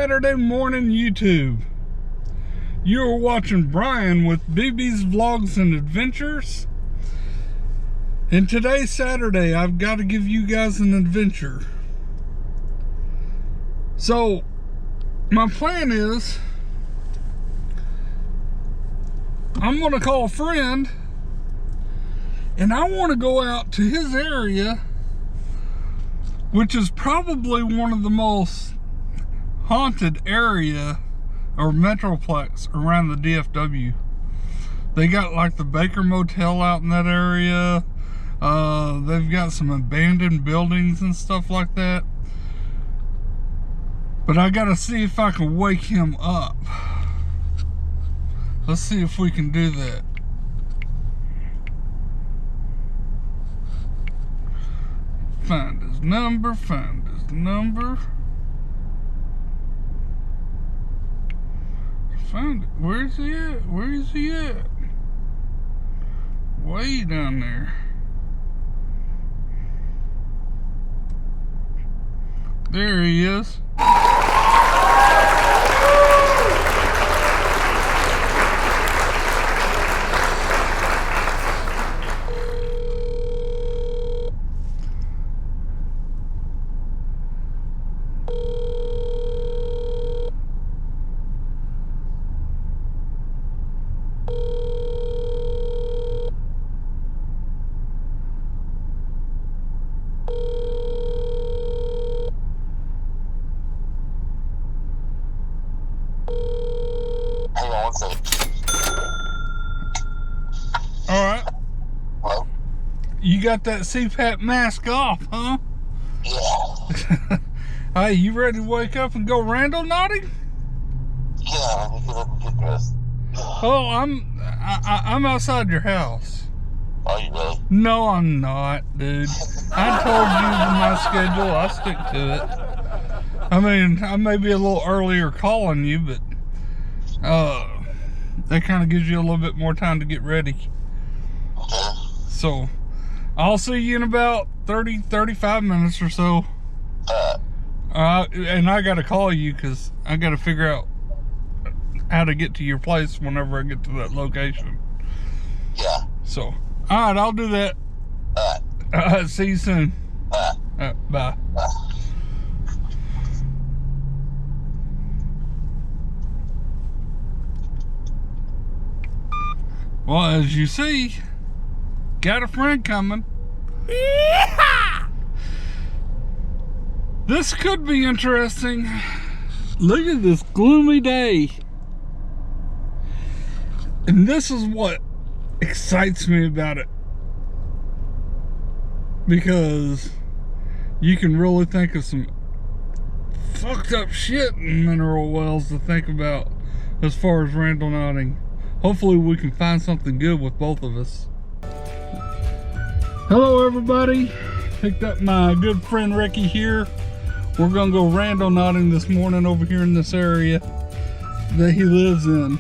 Saturday morning, YouTube. You're watching Brian with BB's Vlogs and Adventures. And today's Saturday, I've got to give you guys an adventure. So, my plan is, I'm going to call a friend, and I want to go out to his area, which is probably one of the most haunted area or metroplex around the DFW. They got like the Baker Motel out in that area. They've got some abandoned buildings and stuff like that. But I gotta see if I can wake him up. Let's see if we can do that. Find his number, find his number. Find it. Where's he at? Where is he at? Way down there. There he is. Alright. Hello? You got that CPAP mask off, huh? Yeah. Hey, you ready to wake up and go randonauting? Yeah, let me get up and get dressed. Oh, I'm outside your house. Are you really? No, I'm not, dude. I told you my schedule. I stick to it. I mean, I may be a little earlier calling you, but that kind of gives you a little bit more time to get ready. Okay. So, I'll see you in about 35 minutes or so. And I got to call you because I got to figure out how to get to your place whenever I get to that location. Yeah. So, alright, I'll do that. See you soon. Bye. Bye. Well, as you see, got a friend coming. This could be interesting. Look at this gloomy day. And this is what excites me about it. Because you can really think of some fucked up shit in mineral wells to think about as far as randonauting. Hopefully we can find something good with both of us. Hello everybody. Picked up my good friend Ricky here. We're gonna go randonauting this morning over here in this area that he lives in.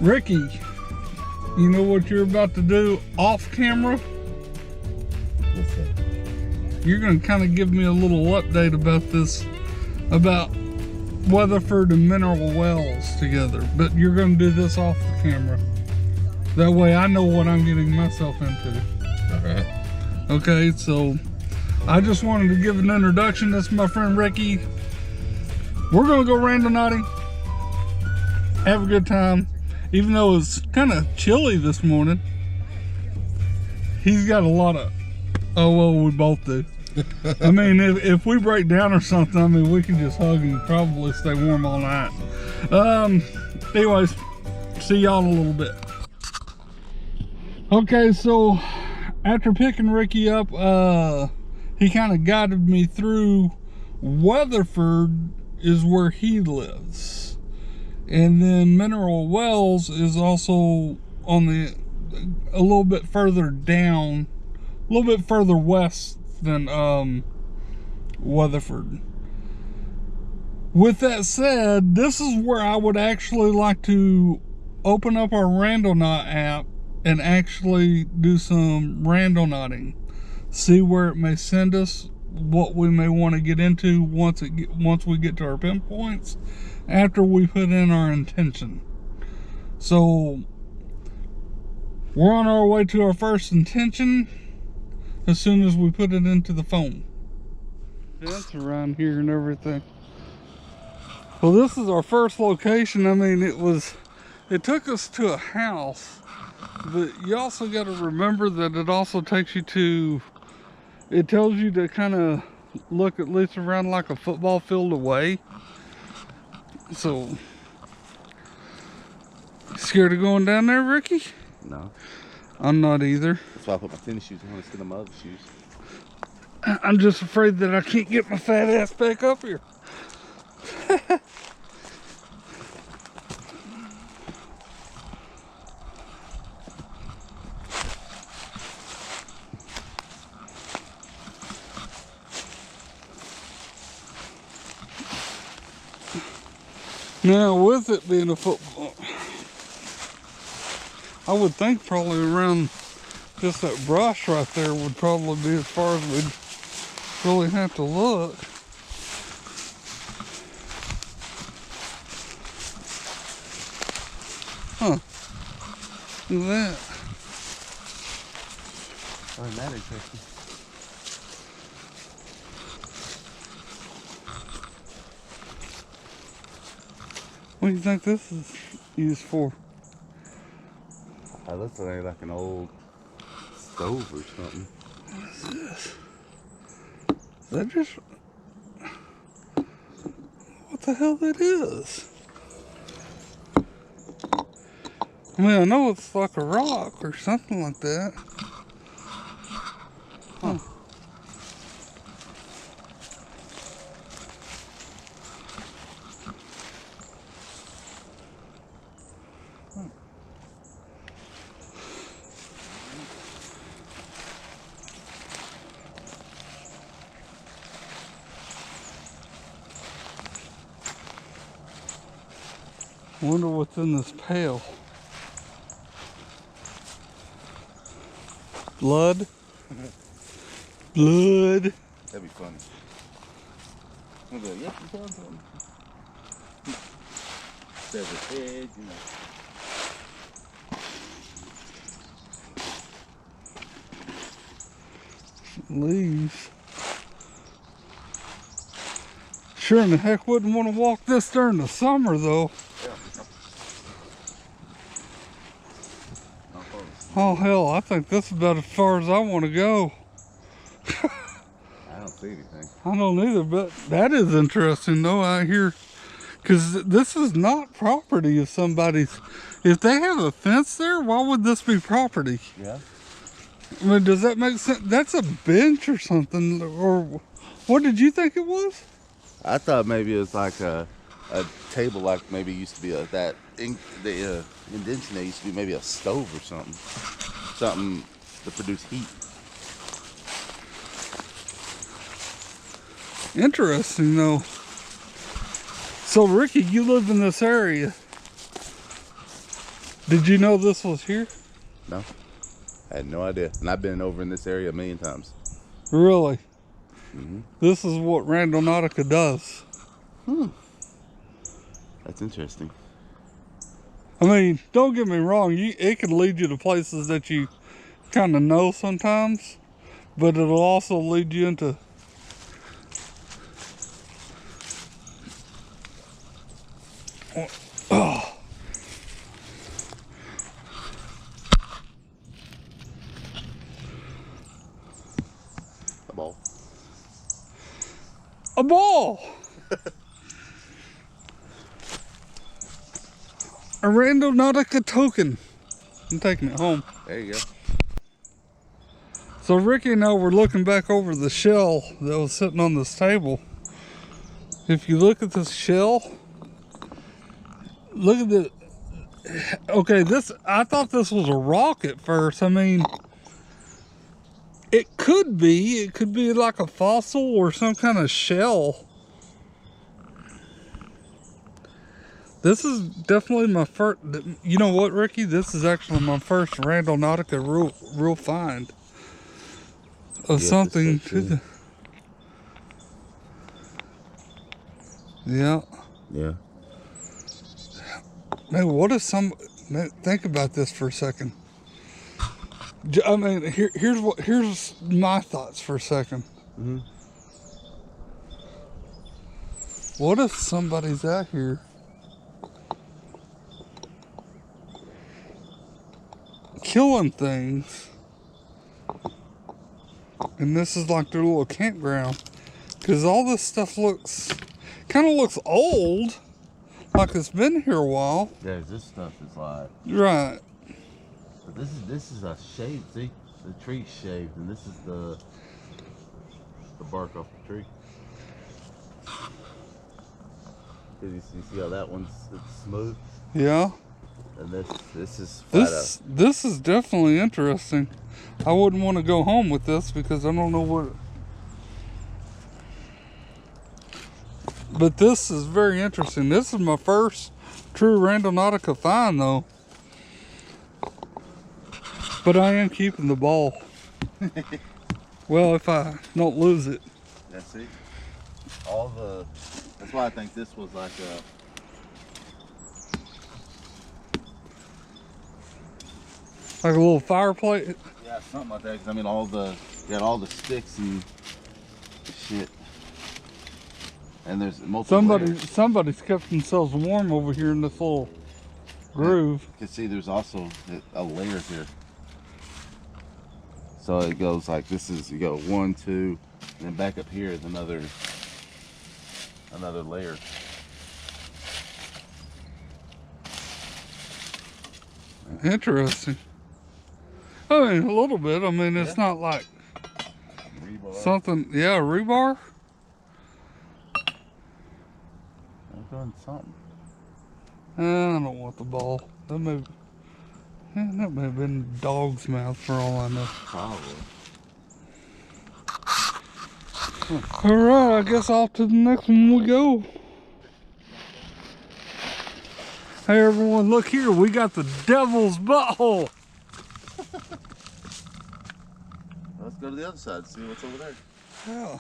Ricky, you know what you're about to do off camera? What's that? You're gonna kind of give me a little update about this, about Weatherford and mineral wells together, but you're gonna do this off the camera. That way I know what I'm getting myself into. Alright. Okay, so I just wanted to give an introduction. This is my friend Ricky. We're gonna go randonauting, have a good time. Even though it's kind of chilly this morning, he's got a lot of, oh well, we both do. I mean, if we break down or something, I mean, we can just hug and probably stay warm all night. Anyways, see y'all in a little bit. Okay, so after picking Ricky up, he kind of guided me through Weatherford is where he lives. And then Mineral Wells is also on the, a little bit further down, a little bit further west than Weatherford. With that said, this is where I would actually like to open up our Randonout app and actually do some randonauting. See where it may send us what we may want to get into once we get to our pinpoints after we put in our intention. So we're on our way to our first intention as soon as we put it into the phone. Fence around here and everything. Well, this is our first location. I mean, it took us to a house, but you also got to remember that it also takes you to, it tells you to kind of look at least around like a football field away. So, scared of going down there, Ricky? No. I'm not either. That's why I put my tennis shoes on instead of my other shoes. I'm just afraid that I can't get my fat ass back up here. Now, with it being a football, I would think probably around just that brush right there would probably be as far as we'd really have to look. Huh. Look at that. Oh, isn't that interesting? What do you think this is used for? That looks like an old stove or something. What is this? Is that just... What the hell that is? I mean, I know it's like a rock or something like that. Huh. I wonder what's in this pail. Blood? Blood? That'd be funny. I'm gonna go, yep, you found something. Severed head, you know. Leaves. Sure in the heck wouldn't want to walk this during the summer though. Oh hell, I think that's about as far as I want to go. I don't see anything. I don't either, but that is interesting though. I hear, because this is not property of somebody's. If they have a fence there, why would this be property? Yeah. I mean, does that make sense? That's a bench or something, or what did you think it was? I thought maybe it was like a table, like maybe it used to be the indention there used to be maybe a stove or something to produce heat. Interesting though. So Ricky, you lived in this area. Did you know this was here? No, I had no idea, and I've been over in this area a million times. Really? Mm-hmm. This is what Randonautica does. That's interesting. I mean, don't get me wrong, it can lead you to places that you kind of know sometimes, but it'll also lead you into A ball. a ball. A Randonautica token. I'm taking it home. There you go. So Ricky and I were looking back over the shell that was sitting on this table. If you look at this shell, look at the, okay, I thought this was a rock at first. I mean, it could be like a fossil or some kind of shell. This is definitely my first, you know what, Ricky? This is actually my first Randonautica real find of something to the, Yeah. Yeah. Man, what if man, think about this for a second. I mean, here's my thoughts for a second. Mm-hmm. What if somebody's out here killing things, and this is like their little campground? Because all this stuff kind of looks old, like it's been here a while. Yeah, this stuff is like. Right. But this is a shade. See, the tree's shaved, and this is the bark off the tree. You see how that it's smooth? Yeah. And this is flat. This is definitely interesting. I wouldn't want to go home with this because I don't know what. But this is very interesting. This is my first true Randonautica find, though. But I am keeping the ball. Well, if I don't lose it. That's it. That's why I think this was like a little fireplace. Yeah, something like that. 'Cause I mean, you got all the sticks and shit. And there's multiple layers. Somebody's kept themselves warm over here in this little groove. You can see there's also a layer here. So it goes like this you go 1, 2, and then back up here is another layer. Interesting. I mean, a little bit. I mean, it's not like Rebar. something. Yeah, rebar. I'm doing something. I don't want the ball. That may have been a dog's mouth for all I know. Probably. All right, I guess off to the next one we go. Hey everyone, look here. We got the devil's butthole. Let's go to the other side and see what's over there. Yeah.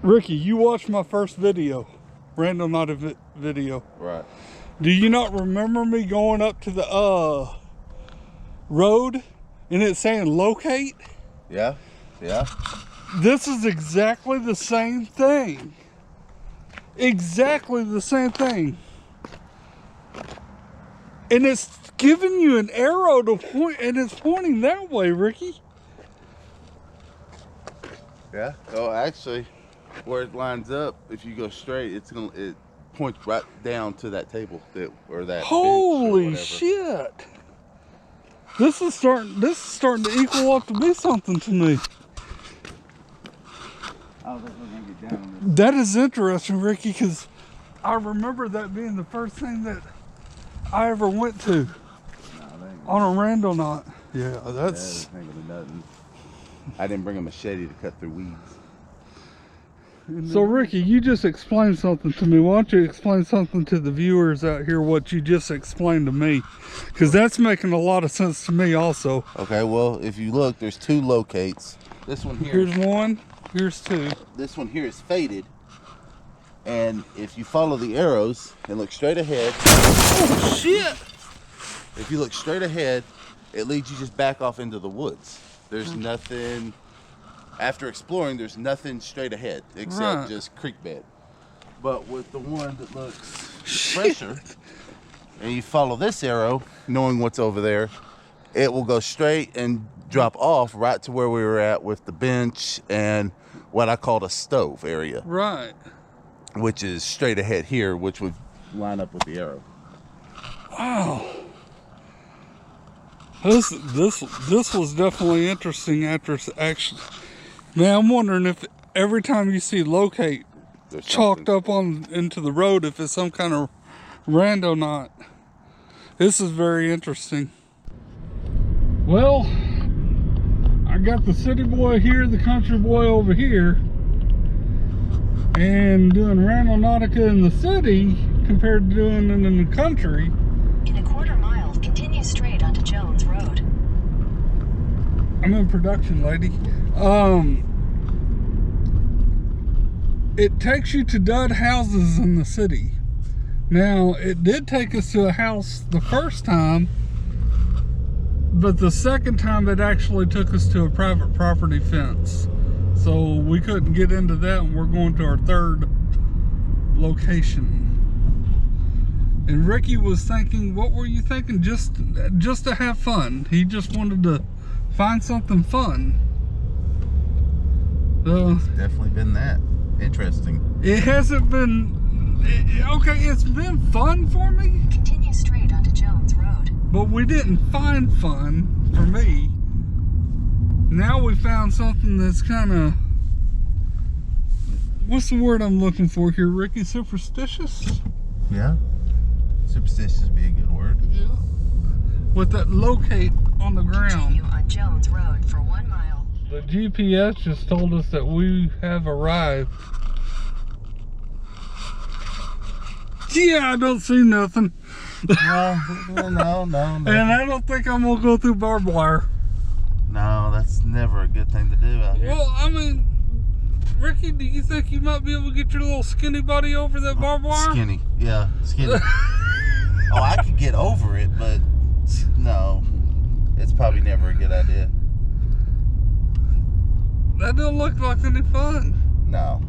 Ricky, you watched my first video, Randonaut video. Right. Do you not remember me going up to the road and it saying locate? Yeah. Yeah. This is exactly the same thing. Exactly the same thing. And it's giving you an arrow to point, and it's pointing that way, Ricky. Yeah. Oh, actually, where it lines up, if you go straight, it points right down to that table or that. Holy bench or shit! This is starting to equal up to be something to me. Oh, that's gonna get down on this. That is interesting, Ricky, because I remember that being the first thing that I ever went to on a Randonaut. Yeah, that's. Ain't gonna be nothing. I didn't bring a machete to cut through weeds. So Ricky, you just explained something to me. Why don't you explain something to the viewers out here what you just explained to me? Because that's making a lot of sense to me also. Okay, well, if you look, there's 2 locates. This one here. Here's 1, here's 2. This one here is faded. And if you follow the arrows and look straight ahead. Oh shit! If you look straight ahead, it leads you just back off into the woods. There's nothing. After exploring, there's nothing straight ahead except just creek bed. But with the one that looks fresher, and you follow this arrow, knowing what's over there, it will go straight and drop off right to where we were at with the bench and what I called a stove area. Right. Which is straight ahead here, which would line up with the arrow. Wow. This was definitely interesting after action. Man, I'm wondering if every time you see locate There's chalked something. up into the road, if it's some kind of Randonaut. This is very interesting. Well, I got the city boy here, the country boy over here, and doing Randonautica in the city compared to doing it in the country. In a quarter mile, continue straight onto Jones Road. I'm in production, lady. it takes you to dud houses in the city. Now, it did take us to a house the first time, but the second time it actually took us to a private property fence. So we couldn't get into that, and we're going to our third location. And Ricky was thinking, what were you thinking? Just to have fun. He just wanted to find something fun. It's definitely been that. Interesting. It hasn't been... Okay, it's been fun for me. Continue straight onto Jones Road. But we didn't find fun, for me. Now we found something that's kind of... What's the word I'm looking for here, Ricky? Superstitious? Yeah. Superstitious would be a good word. Yeah. With that locate on the ground. Continue on Jones Road for 1 mile. The GPS just told us that we have arrived. Yeah, I don't see nothing. No. And I don't think I'm gonna go through barbed wire. No, that's never a good thing to do out here. Well, I mean, Ricky, do you think you might be able to get your little skinny buddy over that barbed wire? Skinny, yeah, skinny. Oh, I could get over it, but no, it's probably never a good idea. That don't look like any fun. No.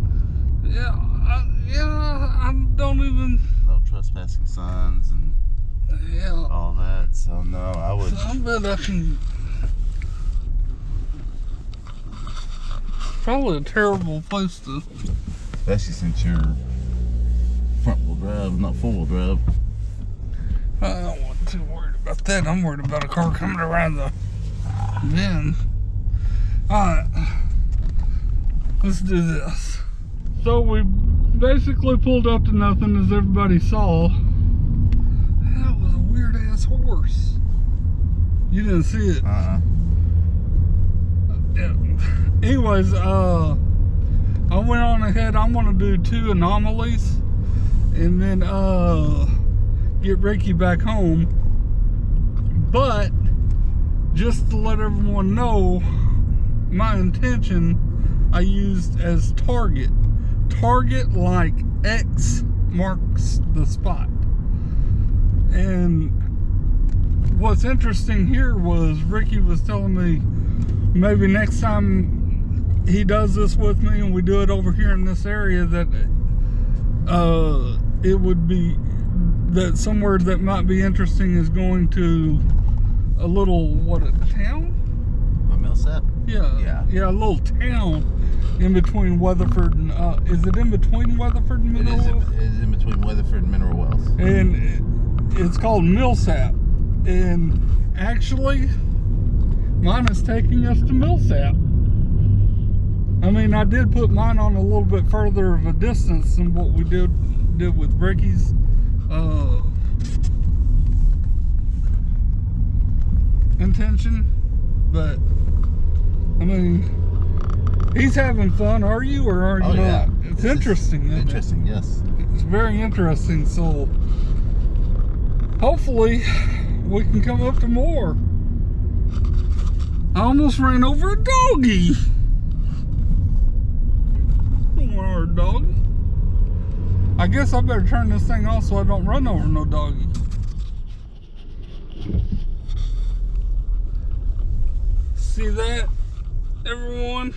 Yeah, I don't even... No trespassing signs and all that, so no, I would... So I bet I can... Probably a terrible place to... Especially since you're front-wheel drive, not four-wheel drive. I don't want too worried about that. I'm worried about a car coming around the bend. Alright, let's do this. So we basically pulled up to nothing, as everybody saw. That was a weird ass horse. You didn't see it. Yeah. Anyways, I went on ahead. I'm gonna do 2 anomalies and then get Ricky back home. But just to let everyone know, my intention I used as target like X marks the spot. And what's interesting here was Ricky was telling me maybe next time he does this with me and we do it over here in this area, that it would be that somewhere that might be interesting is going to a little, what, a town? A Millsap? Yeah, a little town in between Weatherford and, is it in between Weatherford and Mineral Wells? It is in between Weatherford and Mineral Wells. And it's called Millsap. And actually, mine is taking us to Millsap. I mean, I did put mine on a little bit further of a distance than what we did with Ricky's. Intention, but I mean, he's having fun. Are you, or are you not? Yeah. It's interesting. Interesting, yes. It's very interesting. So hopefully we can come up to more. I almost ran over a doggy. Don't want our doggy. I guess I better turn this thing off so I don't run over no doggy. See that, everyone?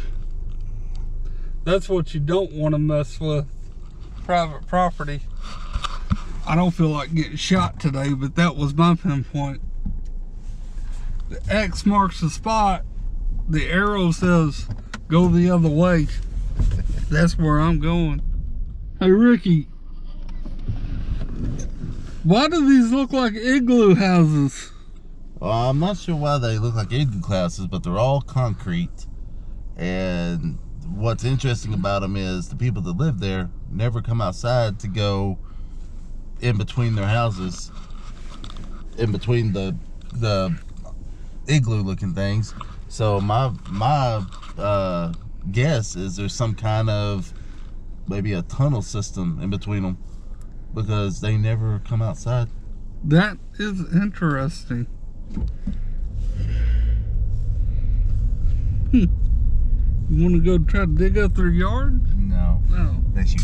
That's what you don't want to mess with. Private property. I don't feel like getting shot today, but that was my pinpoint. The X marks the spot. The arrow says go the other way. That's where I'm going. Hey Ricky, why do these look like igloo houses? Well, I'm not sure why they look like igloo houses, but they're all concrete. And what's interesting about them is the people that live there never come outside to go in between their houses, in between the igloo looking things. So my guess is there's some kind of maybe a tunnel system in between them, because they never come outside. That is interesting. You want to go try to dig up their yard? No, No. No. That's you.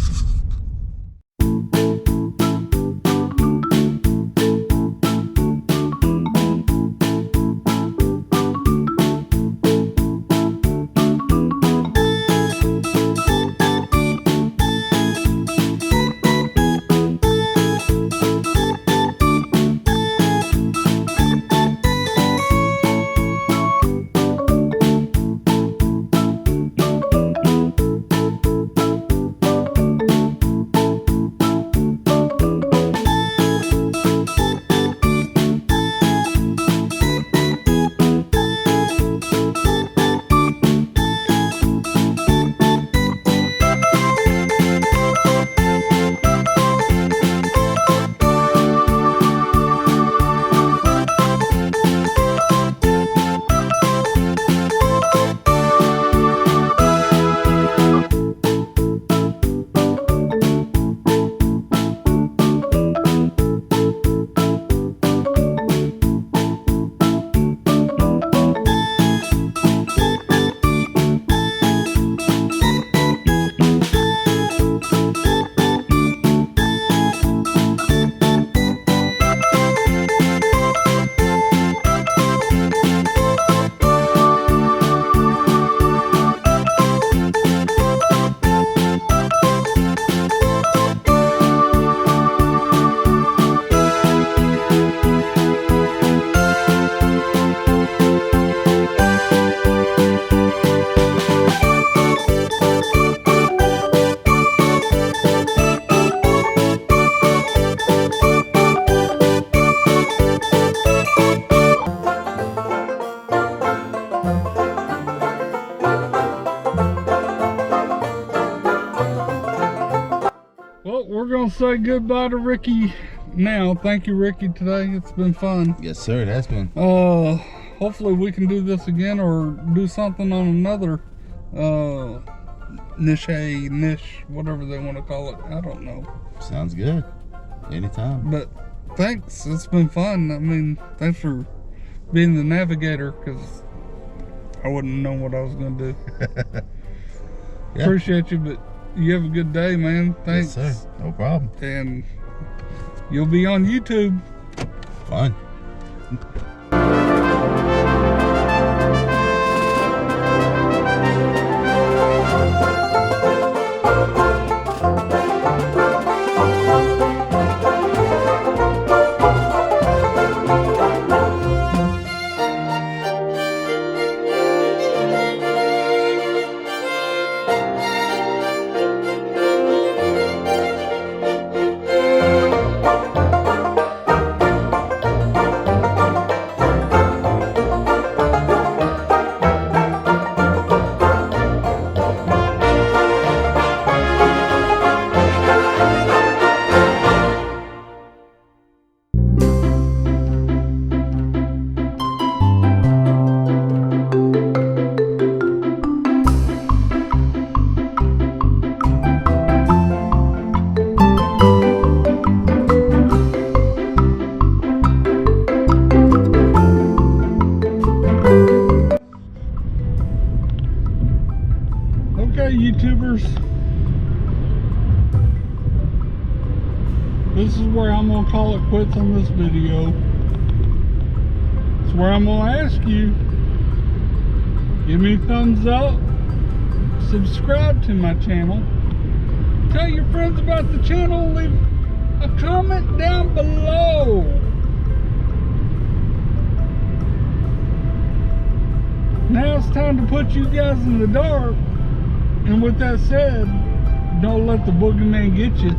Well, we're gonna say goodbye to Ricky now. Thank you, Ricky, today. It's been fun. Yes, sir. It has been. Hopefully we can do this again or do something on another niche, whatever they want to call it. I don't know. Sounds good. Anytime. But thanks. It's been fun. I mean, thanks for being the navigator, because I wouldn't know what I was gonna do. Yeah. Appreciate you, but you have a good day, man. Thanks. Yes, sir. No problem. And you'll be on YouTube. Fun. Okay, YouTubers, this is where I'm gonna call it quits on this video. It's where I'm gonna ask you, give me a thumbs up, subscribe to my channel, tell your friends about the channel, leave a comment down below. Now it's time to put you guys in the dark. And with that said, don't let the boogeyman get you.